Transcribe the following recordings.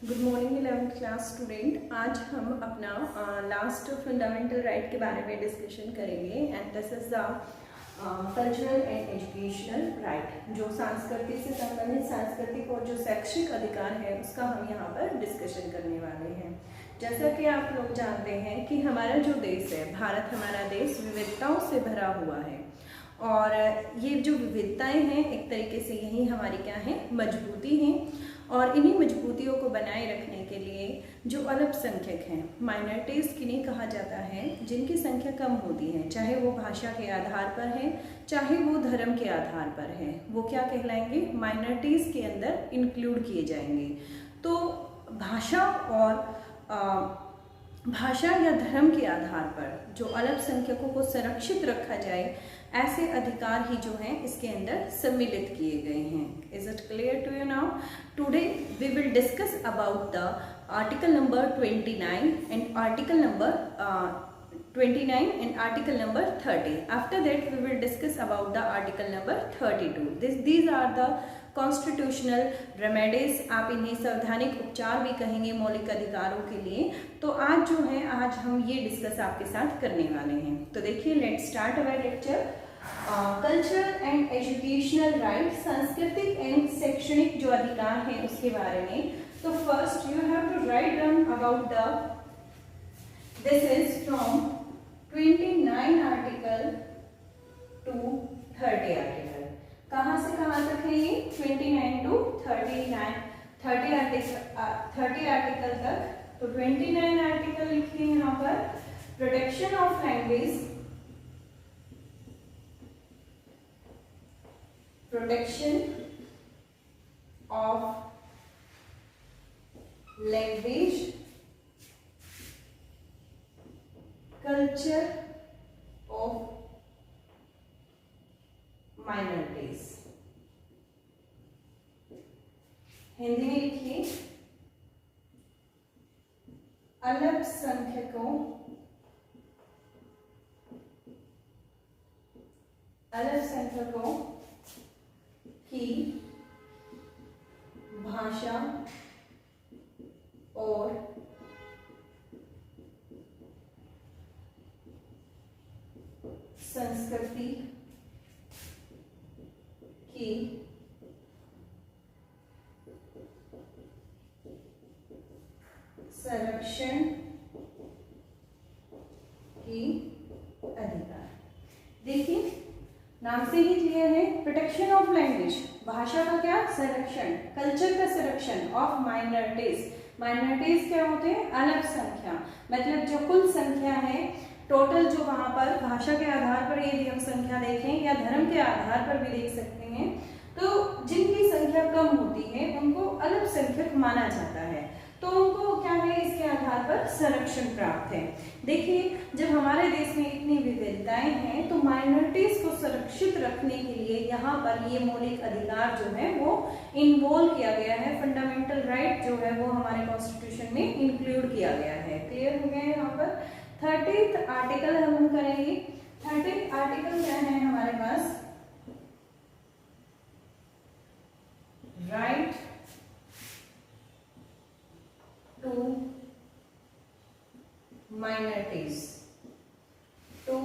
Good morning 11th class student. आज हम अपना लास्ट फंडामेंटल राइट के बारे में डिस्कशन करेंगे and this is the cultural and educational right. जो सांस्कृतिक से संबंधित सांस्कृतिक और जो शैक्षिक अधिकार है उसका हम यहाँ पर डिस्कशन करने वाले हैं। जैसा कि आप लोग जानते हैं कि हमारा जो देश है, भारत हमारा देश विविधताओं से भरा हुआ है और ये जो विविधताएं हैं एक तरीके से यही हमारी क्या है, मजबूती हैं। और इन्हीं मजबूतियों को बनाए रखने के लिए जो अल्पसंख्यक हैं, माइनॉरिटीज़ किन्हें कहा जाता है, जिनकी संख्या कम होती है, चाहे वो भाषा के आधार पर है चाहे वो धर्म के आधार पर है, वो क्या कहलाएंगे, माइनॉरिटीज़ के अंदर इंक्लूड किए जाएंगे। तो भाषा या धर्म के आधार पर जो अल्पसंख्यकों को संरक्षित रखा जाए, ऐसे अधिकार ही जो हैं इसके अंदर सम्मिलित किए गए हैं। Is it clear to you now? Today we will discuss about the article number 29 and article number 29 and article number 30. After that we will discuss about the article number 32. These are the constitutional remedies. आप इन्हें संवैधानिक उपचार भी कहेंगे मौलिक अधिकारों के लिए। तो आज जो है, आज हम ये डिस्कस आपके साथ करने वाले हैं। तो देखिए, let's start our lecture. Cultural and educational right, सांस्कृतिक एंड शैक्षणिक जो अधिकार है उसके बारे में। तो first you have to write down about the, this is from 29 article to 30 article. कहाँ से कहाँ तक है ये? 29 टू 30 आर्टिकल तक। तो 29 आर्टिकल लिखिए यहाँ पर। Protection of language, protection of language, culture of minorities. Hindi में लिखिए, अल्पसंख्यकों की भाषा और संस्कृति की संरक्षण की अधिकार। देखिए, नाम से ही क्लियर है, प्रोटेक्शन ऑफ लैंग्वेज, भाषा का क्या संरक्षण, कल्चर का संरक्षण, ऑफ माइनॉरिटीज। माइनॉरिटीज क्या होते हैं? अल्पसंख्या, मतलब जो कुल संख्या है टोटल, जो वहां पर भाषा के आधार पर यदि हम संख्या देखें या धर्म के आधार पर भी देख सकते हैं, तो जिनकी संख्या कम होती है उनको अल्पसंख्यक माना जाता है। तो उनको क्या है, इसके आधार पर संरक्षण प्राप्त है। देखिए, जब हमारे देश में इतनी विविधताएं हैं तो माइनॉरिटीज को सुरक्षित रखने के लिए यहाँ पर ये मौलिक अधिकार जो है वो इन्वॉल्व किया गया है। फंडामेंटल राइट जो है वो हमारे कॉन्स्टिट्यूशन में इंक्लूड किया गया है। क्लियर हो गया है? यहाँ पर 30th आर्टिकल हम करेंगे। 30th आर्टिकल क्या है हमारे पास? Right to minorities to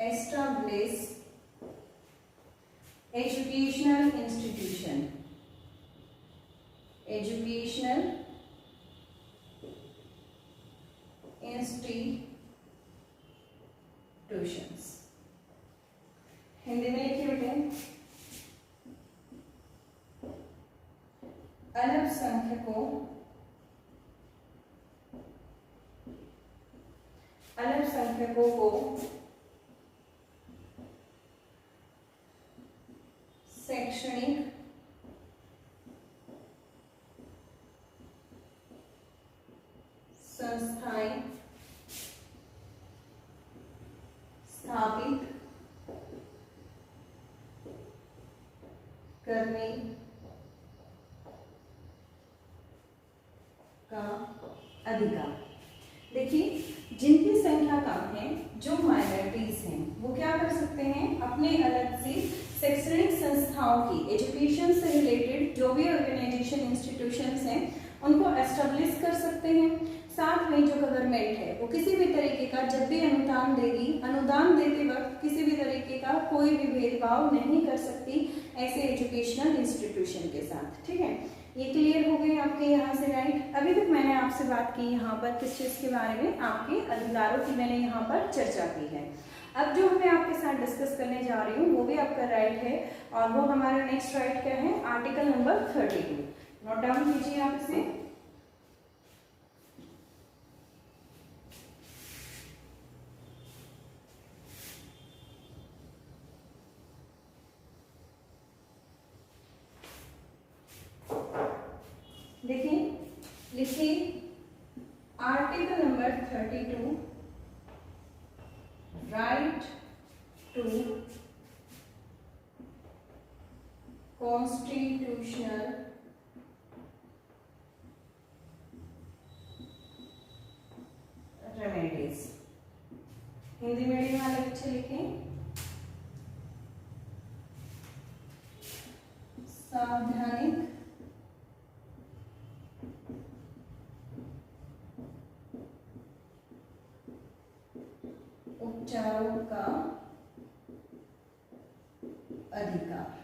establish educational institution, educational institutions। Hindi में लिखिए बेटे, अल्पसंख्यकों को शैक्षणिक संस्थाएं स्थापित करने का अधिकार। देखिए, जिनकी संख्या कम है, जो माइनॉरिटीज हैं, वो क्या कर सकते हैं, अपने अलग से शैक्षणिक संस्थाओं की, एजुकेशन से रिलेटेड जो भी ऑर्गेनाइजेशन इंस्टीट्यूशंस हैं उनको एस्टेब्लिश कर सकते हैं। साथ में जो गवर्नमेंट है वो किसी भी तरीके का जब भी अनुदान देगी, अनुदान देते वक्त किसी भी तरीके का कोई भी भेदभाव नहीं कर सकती ऐसे एजुकेशनल इंस्टीट्यूशन के साथ। ठीक है, ये क्लियर हो गए आपके यहाँ से, राइट। अभी तक मैंने आपसे बात की यहाँ पर किस चीज़ के बारे में, आपके अधिकारों की मैंने यहाँ पर चर्चा की है। अब जो मैं आपके साथ डिस्कस करने जा रही हूँ वो भी आपका राइट है, और वो हमारा नेक्स्ट राइट क्या है, आर्टिकल नंबर 32। नोट डाउन कीजिए आप इसे। देखिए, लिखिए article number 32, right to constitutional remedies. Hindi medium वाले बच्चे लिखें सावधानिक उपचारों का अधिकार।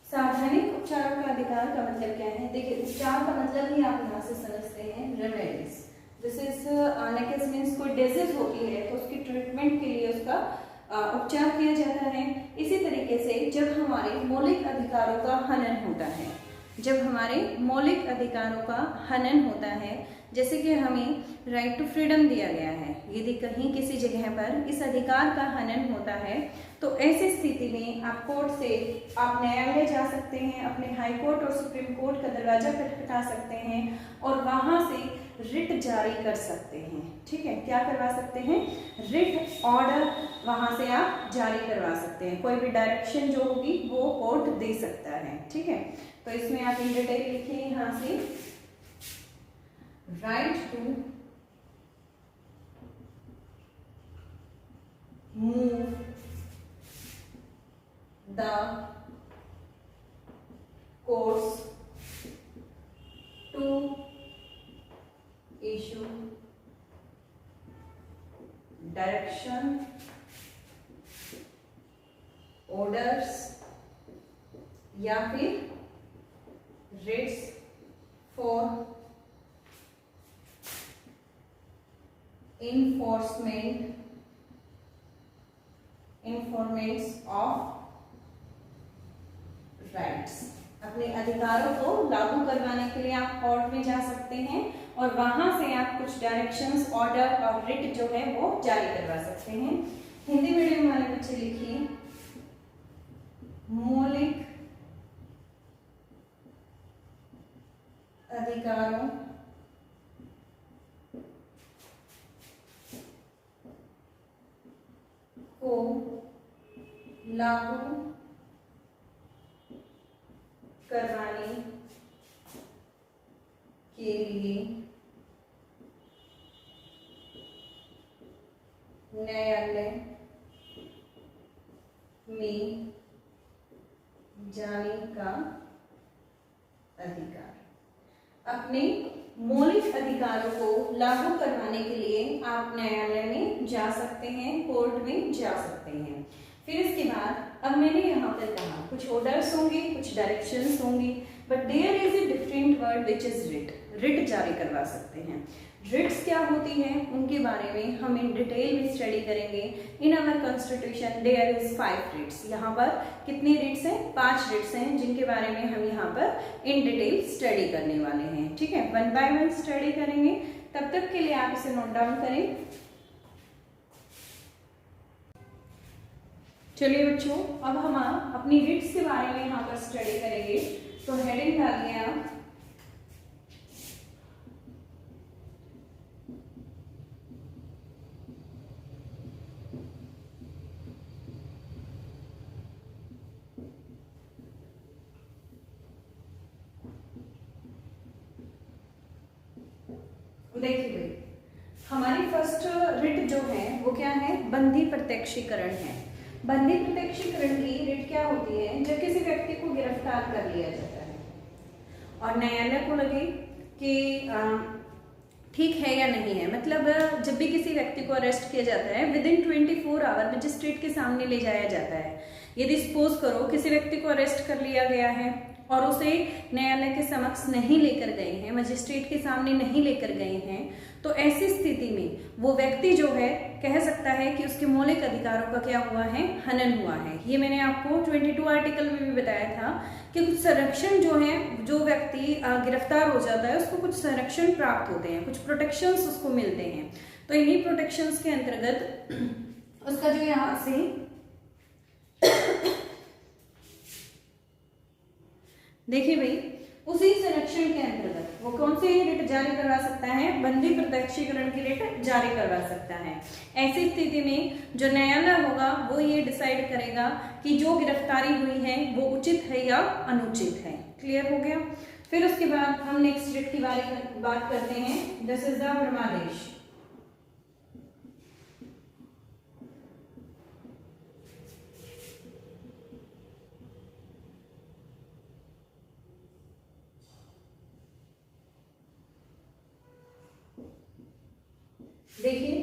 सावधानिक उपचारों का अधिकार का मतलब क्या है, देखिए उपचार का मतलब ही आप यहाँ से समझते हैं रेमेडीज। दिस इज नेकेस मीन्स कोई डिजीज होती है तो उसकी ट्रीटमेंट के लिए उसका उपचार किया जाता है। इसी तरीके से जब हमारे मौलिक अधिकारों का हनन होता है, जब हमारे मौलिक अधिकारों का हनन होता है, जैसे कि हमें राइट टू फ्रीडम दिया गया है, यदि कहीं किसी जगह पर इस अधिकार का हनन होता है तो ऐसी स्थिति में आप कोर्ट से आप न्यायालय जा सकते हैं, अपने हाई कोर्ट और सुप्रीम कोर्ट का दरवाजा खटखटा सकते हैं और वहां से रिट जारी कर सकते हैं। ठीक है, क्या करवा सकते हैं, रिट ऑर्डर वहां से आप जारी करवा सकते हैं। कोई भी डायरेक्शन जो होगी वो कोर्ट दे सकता है। ठीक है, तो इसमें आप इन डिटेल लिखिए यहाँ से, right to move the courts to issue direction orders या फिर writs for enforcement of rights. अपने अधिकारों को लागू करवाने के लिए आप कोर्ट में जा सकते हैं और वहां से आप कुछ डायरेक्शंस, ऑर्डर और रिट जो है वो जारी करवा सकते हैं। हिंदी मीडियम वाले बच्चे लिखिए मौलिक अधिकारों को लागू करवाने के लिए न्यायालय में जाने का अधिकार। अपने मौलिक अधिकारों को लागू करवाने के लिए आप न्यायालय में जा सकते हैं, कोर्ट में जा सकते हैं। फिर इसके बाद अब मैंने यहाँ पर कहा कुछ ऑर्डर्स होंगे, कुछ डायरेक्शंस होंगी, but there is a different word which is writ. Writ जारी करवा सकते हैं। रिट्स क्या होती हैं उनके बारे में हम इन डिटेल में स्टडी करेंगे। In our constitution there is 5 writs. यहाँ पर कितने रिट्स हैं, 5 रिट्स हैं, जिनके बारे में हम यहाँ पर इन डिटेल स्टडी करने वाले हैं। ठीक है, 1 बाय 1 स्टडी करेंगे। तब तक के लिए आप इसे नोट डाउन करें। चलिए बच्चों, अब हम अपनी रिट्स के बारे में यहाँ पर स्टडी करेंगे। तो हेडिंग डालिए आप देखिए, हमारी फर्स्ट रिट जो है वो क्या है, बंदी प्रत्यक्षीकरण है। बंदी प्रत्यक्षीकरण की रिट क्या होती है, जब किसी व्यक्ति को गिरफ्तार गिरफ्तार कर लिया जाता है और न्यायालय को लगे कि ठीक है या नहीं है, मतलब जब भी किसी व्यक्ति को अरेस्ट किया जाता है विदिन 24 आवर मजिस्ट्रेट के सामने ले जाया जाता है। यदि सपोज करो किसी व्यक्ति को अरेस्ट कर लिया गया है और उसे न्यायालय के समक्ष नहीं लेकर गए हैं, मजिस्ट्रेट के सामने नहीं लेकर गए हैं, तो ऐसी स्थिति में वो व्यक्ति जो है कह सकता है कि उसके मौलिक अधिकारों का क्या हुआ है, हनन हुआ है। ये मैंने आपको 22 आर्टिकल में भी बताया था कि कुछ संरक्षण जो है, जो व्यक्ति गिरफ्तार हो जाता है उसको कुछ संरक्षण प्राप्त होते हैं, कुछ प्रोटेक्शंस उसको मिलते हैं। तो इन्हीं प्रोटेक्शंस के अंतर्गत उसका जो यहाँ से देखिए भाई, उसी संरक्षण के अंतर्गत वो कौन से रिट जारी करवा सकता है, बंदी प्रत्यक्षीकरण की रिट जारी करवा सकता है। ऐसी स्थिति में जो न्यायालय होगा वो ये डिसाइड करेगा कि जो गिरफ्तारी हुई है वो उचित है या अनुचित है। क्लियर हो गया। फिर उसके बाद हम नेक्स्ट रिट की बात करते हैं। दिस इज द परमादेश। देखिए,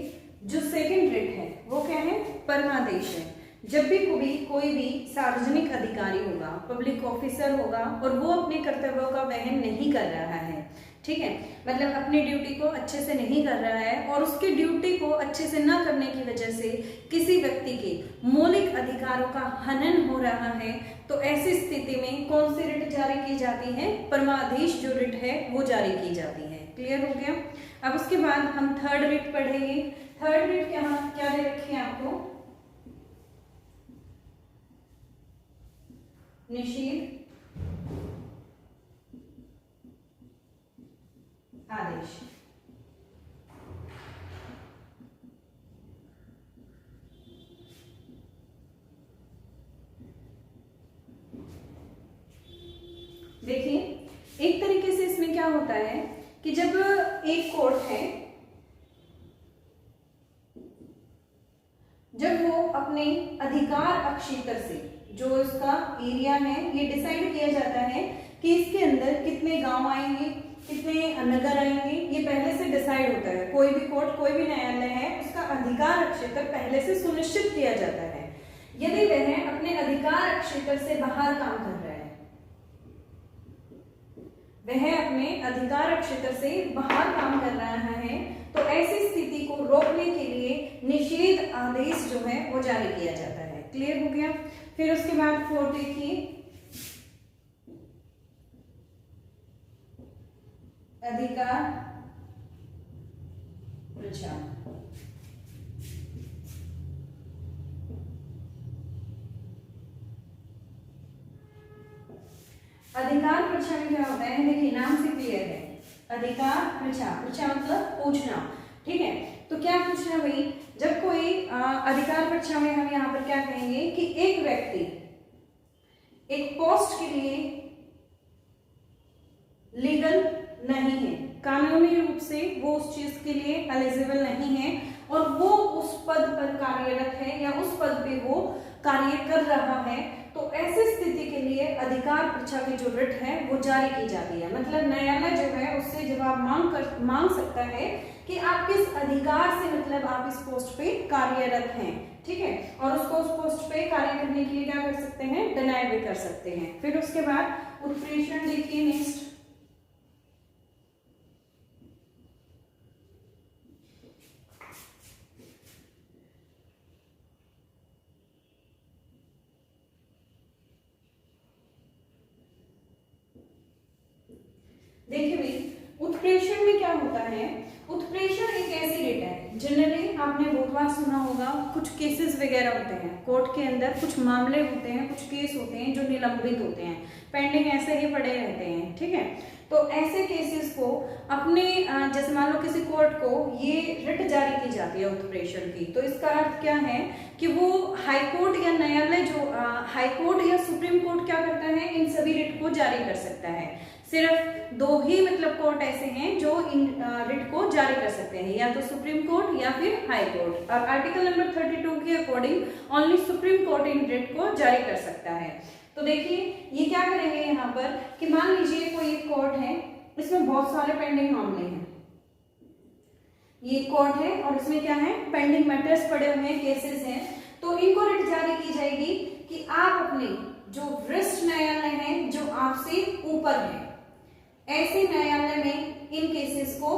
जो सेकंड रिट है वो क्या है, परमादेश है। जब भी कोई भी सार्वजनिक अधिकारी होगा, पब्लिक ऑफिसर होगा और वो अपने कर्तव्यों का वहन नहीं कर रहा है, ठीक है, मतलब अपनी ड्यूटी को अच्छे से नहीं कर रहा है और उसकी ड्यूटी को अच्छे से न करने की वजह से किसी व्यक्ति के मौलिक अधिकारों का हनन हो रहा है, तो ऐसी स्थिति में कौन सी रिट जारी की जाती है, परमादेश जो रिट है वो जारी की जाती है। क्लियर हो गया। अब उसके बाद हम थर्ड रिट पढ़ेंगे। थर्ड रिट क्या दे रखी है आपको, निषेध आदेश। देखिए, एक तरीके से इसमें क्या होता है कि जब एक कोर्ट है, जब वो अपने अधिकार क्षेत्र से, जो इसका एरिया है, ये डिसाइड किया जाता है कि इसके अंदर कितने गांव आएंगे, कितने नगर आएंगे, ये पहले से डिसाइड होता है। कोई भी कोर्ट, कोई भी न्यायालय है, उसका अधिकार क्षेत्र पहले से सुनिश्चित किया जाता है। यदि वह अपने अधिकार क्षेत्र से बाहर काम कर रहा है, वह अपने अधिकार क्षेत्र से बाहर काम कर रहा है, तो ऐसी स्थिति को रोकने के लिए निषेध आदेश जो है वो जारी किया जाता है। क्लियर हो गया। फिर उसके बाद फोर्थ देखिए, अधिकार प्रचार। अधिकार परीक्षा में क्या होता है, देखिए नाम से क्लियर है, अधिकार परीक्षा, परीक्षा मतलब पूछना, ठीक है। तो क्या पूछना भाई, जब कोई अधिकार परीक्षा में हम यहाँ पर क्या कहेंगे कि एक व्यक्ति एक पोस्ट के लिए लीगल नहीं है, कानूनी रूप से वो उस चीज के लिए एलिजिबल नहीं है और वो उस पद पर कार्यरत है या उस पद पे वो कार्य कर रहा है, तो ऐसी स्थिति के लिए अधिकार परीक्षा की जो रिट है वो जारी की जाती है। मतलब न्यायालय जो है उससे जवाब मांग सकता है कि आप किस अधिकार से, मतलब आप इस पोस्ट पे कार्यरत हैं, ठीक है, और उसको उस पोस्ट पे कार्य करने के लिए क्या कर सकते हैं, डिनाई भी कर सकते हैं। फिर उसके बाद उत्प्रेषण देखिए नेक्स्ट। देखिए भाई, उत्प्रेषण में क्या होता है, उत्प्रेषण एक ऐसी रिट है, जनरली आपने बहुत बार सुना होगा, कुछ केसेस वगैरह होते हैं कोर्ट के अंदर, कुछ मामले होते हैं, कुछ केस होते हैं जो निलंबित होते हैं, पेंडिंग ऐसे ही पड़े रहते हैं, ठीक है। तो ऐसे केसेस को अपने जैसे मान लो किसी कोर्ट को ये रिट जारी की जाती है उत्प्रेषण की, तो इसका अर्थ क्या है कि वो हाई कोर्ट या न्यायालय जो हाई कोर्ट या सुप्रीम कोर्ट क्या करता है, इन सभी रिट को जारी कर सकता है। सिर्फ दो ही मतलब कोर्ट ऐसे हैं जो इन रिट को जारी कर सकते हैं, या तो सुप्रीम कोर्ट या फिर हाई कोर्ट, और आर्टिकल नंबर 32 के अकॉर्डिंग ओनली सुप्रीम कोर्ट इन रिट को जारी कर सकता है। तो देखिए ये क्या करेंगे यहाँ पर कि मान लीजिए कोई एक कोर्ट है, इसमें बहुत सारे पेंडिंग मामले हैं, ये कोर्ट है और इसमें क्या है, पेंडिंग मैटर्स पड़े हुए हैं, केसेस हैं। तो इनको रिट जारी की जाएगी कि आप अपने जो वरिष्ठ न्यायालय है जो आपसे ऊपर है, ऐसे न्यायालय में इन केसेस को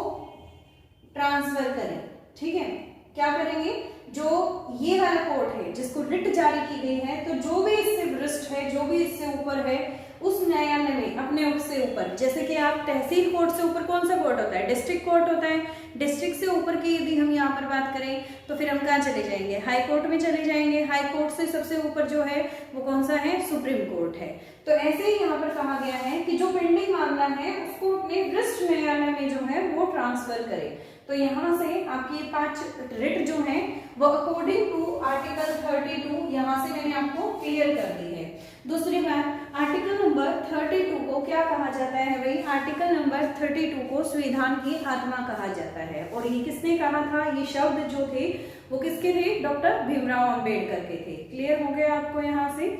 ट्रांसफर करें। ठीक है, क्या करेंगे, जो ये वाला कोर्ट है जिसको रिट जारी की गई है, तो जो भी इससे वरिष्ठ है, जो भी इससे ऊपर है, उस न्यायालय में अपने उससे ऊपर, जैसे कि आप तहसील कोर्ट से ऊपर कौन सा कोर्ट होता है, डिस्ट्रिक्ट कोर्ट होता है, डिस्ट्रिक्ट से ऊपर की यदि हम यहाँ पर बात करें तो फिर हम कहाँ चले जाएंगे, हाई कोर्ट में चले जाएंगे। हाई कोर्ट से सबसे ऊपर जो है वो कौन सा है, सुप्रीम कोर्ट है। तो ऐसे ही यहाँ पर कहा गया है कि जो पेंडिंग मामला है उसको अपने वरिष्ठ न्यायालय में जो है वो ट्रांसफर करे। तो यहाँ से आपकी 5 रिट जो है वो अकॉर्डिंग टू आर्टिकल 32 यहाँ से मैंने आपको क्लियर कर दी है। दूसरी बात, आर्टिकल नंबर 32 को क्या कहा जाता है भाई, आर्टिकल नंबर 32 को संविधान की आत्मा कहा जाता है। और ये किसने कहा था, ये शब्द जो थे वो किसके थे, डॉक्टर भीमराव अंबेडकर के थे। क्लियर हो गया आपको यहाँ से।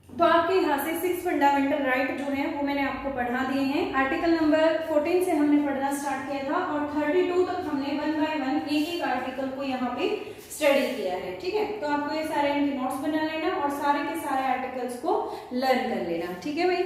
तो आपके यहाँ से 6 फंडामेंटल राइट जो है वो मैंने आपको पढ़ा दिए हैं। आर्टिकल नंबर 14 से हमने पढ़ना स्टार्ट किया था और 32 तक हमने 1 बाय 1 एक आर्टिकल को यहाँ पे स्टडी किया है। ठीक है, तो आपको ये सारे इनके नोट्स बना लेना और सारे के सारे आर्टिकल्स को लर्न कर लेना। ठीक है भाई।